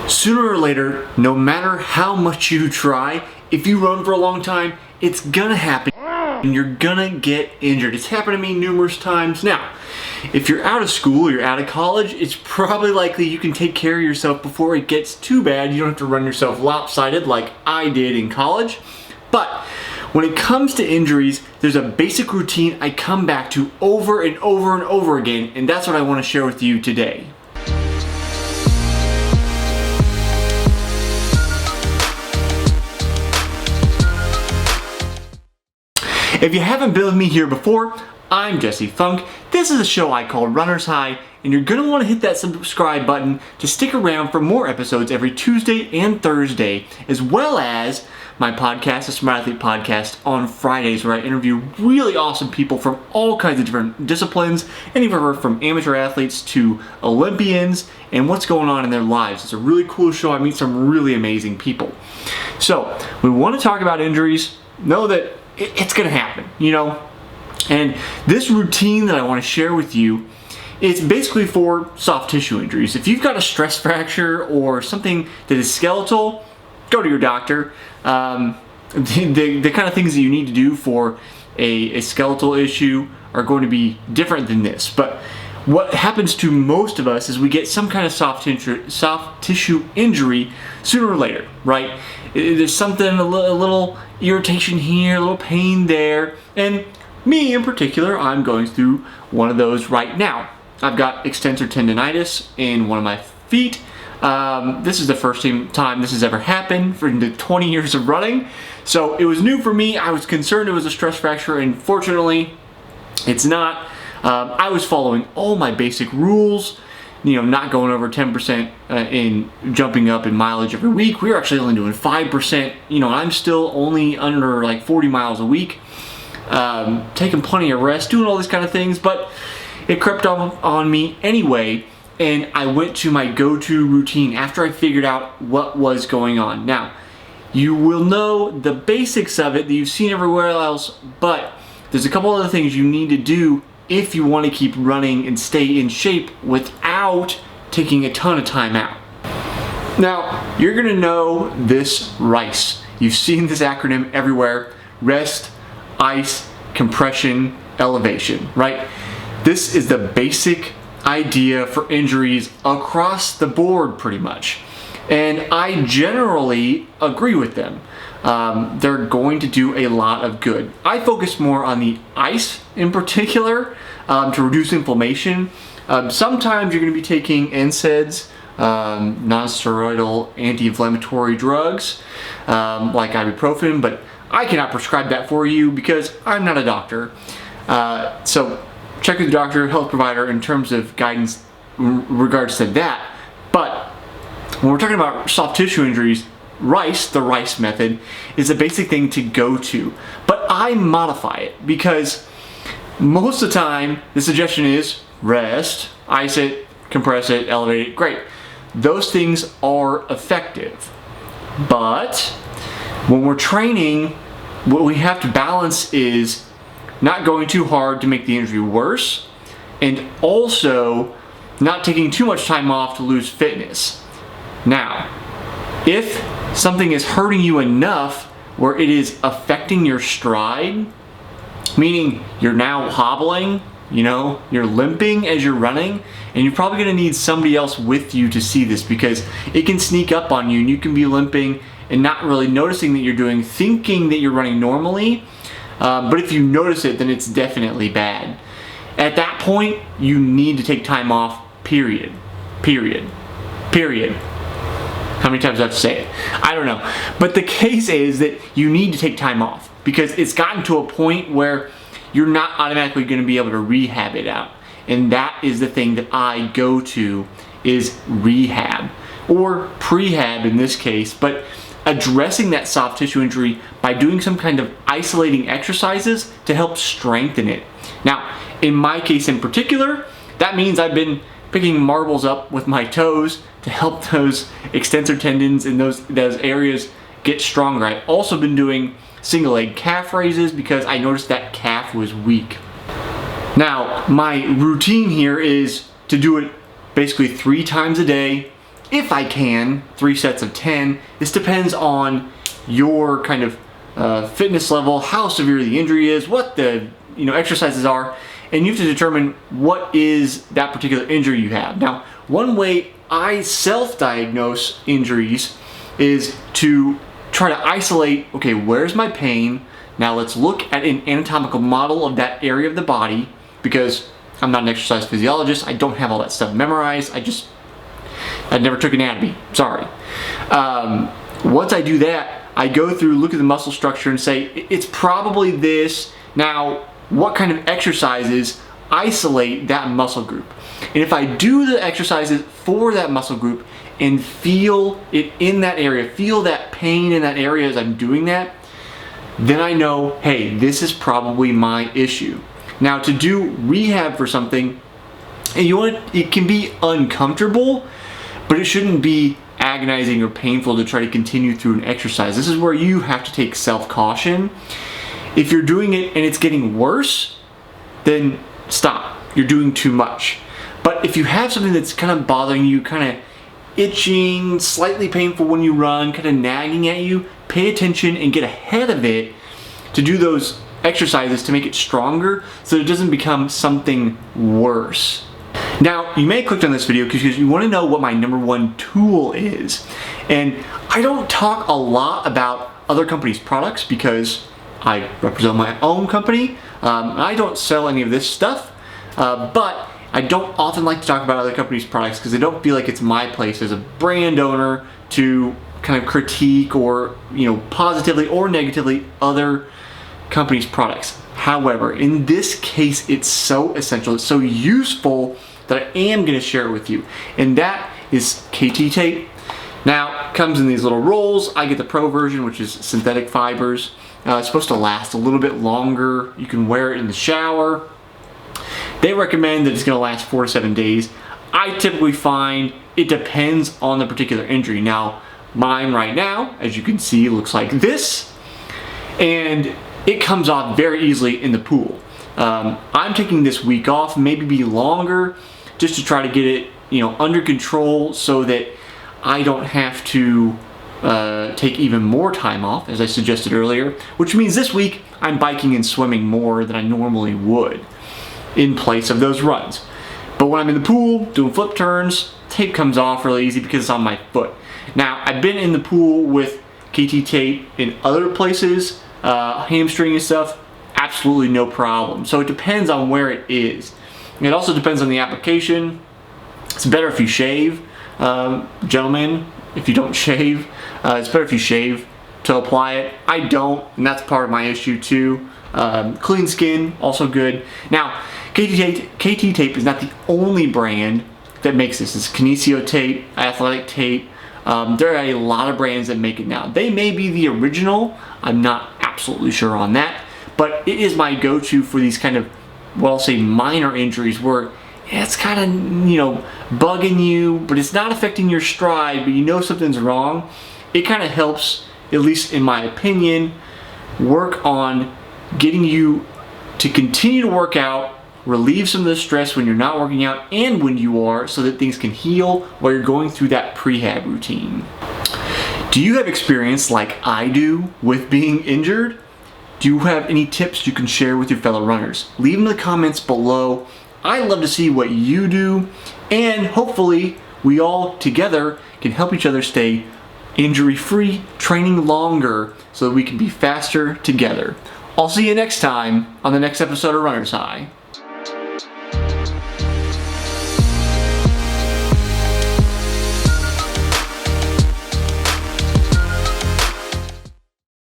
Sooner or later, no matter how much you try, if you run for a long time, it's gonna happen and you're gonna get injured. It's happened to me numerous times. Now, if you're out of school, you're out of college, it's probably likely you can take care of yourself before it gets too bad. You don't have to run yourself lopsided like I did in college. But when it comes to injuries, there's a basic routine I come back to over and over and over again, and that's what I want to share with you today. If you haven't been with me here before, I'm Jesse Funk. This is a show I call Runner's High, and you're going to want to hit that subscribe button to stick around for more episodes every Tuesday and Thursday, as well as my podcast, the Smart Athlete Podcast, on Fridays, where I interview really awesome people from all kinds of different disciplines, anywhere from amateur athletes to Olympians, and what's going on in their lives. It's a really cool show. I meet some really amazing people. So, we want to talk about injuries. Know that it's going to happen, you know. And this routine that I want to share with you is basically for soft tissue injuries. If you've got a stress fracture or something that is skeletal, go to your doctor. The kind of things that you need to do for a skeletal issue are going to be different than this. But what happens to most of us is we get some kind of soft tissue injury sooner or later, right? There's something, a little irritation here, a little pain there, and me in particular, I'm going through one of those right now. I've got extensor tendonitis in one of my feet. This is the first time this has ever happened for the 20 years of running, so it was new for me. I was concerned it was a stress fracture, and fortunately, it's not. I was following all my basic rules, you know, not going over 10% in jumping up in mileage every week. We were actually only doing 5%, you know, and I'm still only under like 40 miles a week, taking plenty of rest, doing all these kind of things, but it crept on me anyway, and I went to my go-to routine after I figured out what was going on. Now, you will know the basics of it that you've seen everywhere else, but there's a couple other things you need to do if you want to keep running and stay in shape without taking a ton of time out. Now, you're going to know this RICE. You've seen this acronym everywhere: rest, ice, compression, elevation, right? This is the basic idea for injuries across the board pretty much. And I generally agree with them. They're going to do a lot of good. I focus more on the ice in particular to reduce inflammation. Sometimes you're going to be taking NSAIDs, non-steroidal anti-inflammatory drugs like ibuprofen, but I cannot prescribe that for you because I'm not a doctor. So check with the doctor, health provider in terms of guidance in regards to that. But when we're talking about soft tissue injuries, RICE, the RICE method, is a basic thing to go to. But I modify it because most of the time the suggestion is rest, ice it, compress it, elevate it. Great. Those things are effective. But when we're training, what we have to balance is not going too hard to make the injury worse, and also not taking too much time off to lose fitness. Now, if something is hurting you enough where it is affecting your stride, meaning you're now hobbling, you know, you're limping as you're running, and you're probably going to need somebody else with you to see this because it can sneak up on you and you can be limping and not really noticing that you're thinking that you're running normally. But if you notice it, then it's definitely bad. At that point, you need to take time off, period. Period. Period. How many times do I have to say it? I don't know. But the case is that you need to take time off because it's gotten to a point where you're not automatically going to be able to rehab it out. And that is the thing that I go to, is rehab or prehab in this case, but addressing that soft tissue injury by doing some kind of isolating exercises to help strengthen it. Now, in my case in particular, that means I've been picking marbles up with my toes to help those extensor tendons in those areas get stronger. I've also been doing single leg calf raises because I noticed that calf was weak. Now, my routine here is to do it basically 3 times a day, if I can, 3 sets of 10. This depends on your kind of fitness level, how severe the injury is, what the exercises are, and you have to determine what is that particular injury you have. Now, one way I self-diagnose injuries is to try to isolate, okay, where's my pain? Now let's look at an anatomical model of that area of the body, because I'm not an exercise physiologist. I don't have all that stuff memorized. I never took anatomy, sorry. Once I do that, I go through, look at the muscle structure and say, it's probably this. Now, what kind of exercises isolate that muscle group? And if I do the exercises for that muscle group and feel it in that area, feel that pain in that area as I'm doing that, then I know, hey, this is probably my issue. Now, to do rehab for something, it can be uncomfortable, but it shouldn't be agonizing or painful to try to continue through an exercise. This is where you have to take self-caution. If you're doing it and it's getting worse, then stop. You're doing too much. But if you have something that's kind of bothering you, kind of itching, slightly painful when you run, kind of nagging at you, pay attention and get ahead of it to do those exercises to make it stronger so that it doesn't become something worse. Now, you may have clicked on this video because you want to know what my #1 tool is. And I don't talk a lot about other companies' products because I represent my own company. I don't sell any of this stuff, but I don't often like to talk about other companies' products because I don't feel like it's my place as a brand owner to kind of critique or, positively or negatively other companies' products. However, in this case, it's so essential, it's so useful that I am going to share it with you, and that is KT tape. Now, it comes in these little rolls. I get the Pro version, which is synthetic fibers. It's supposed to last a little bit longer. You can wear it in the shower. They recommend that it's going to last 4 to 7 days. I typically find it depends on the particular injury. Now, mine right now, as you can see, looks like this, and it comes off very easily in the pool. I'm taking this week off, maybe longer, just to try to get it, under control so that I don't have to take even more time off, as I suggested earlier, which means this week I'm biking and swimming more than I normally would in place of those runs. But when I'm in the pool doing flip turns, tape comes off really easy because it's on my foot. Now, I've been in the pool with KT tape in other places, hamstring and stuff, absolutely no problem. So it depends on where it is. It also depends on the application. It's better if you shave. Gentlemen, if you don't shave, it's better if you shave to apply it. I don't, and that's part of my issue too. Clean skin, also good. Now, KT tape is not the only brand that makes this. It's Kinesio tape, Athletic tape. There are a lot of brands that make it now. They may be the original. I'm not absolutely sure on that, but it is my go-to for these kind of, well, I'll say minor injuries where it's kind of, bugging you, but it's not affecting your stride, but something's wrong. It kind of helps, at least in my opinion, work on getting you to continue to work out, relieve some of the stress when you're not working out and when you are, so that things can heal while you're going through that prehab routine. Do you have experience like I do with being injured? Do you have any tips you can share with your fellow runners? Leave them in the comments below. I love to see what you do, and hopefully we all together can help each other stay injury-free, training longer so that we can be faster together. I'll see you next time on the next episode of Runner's High.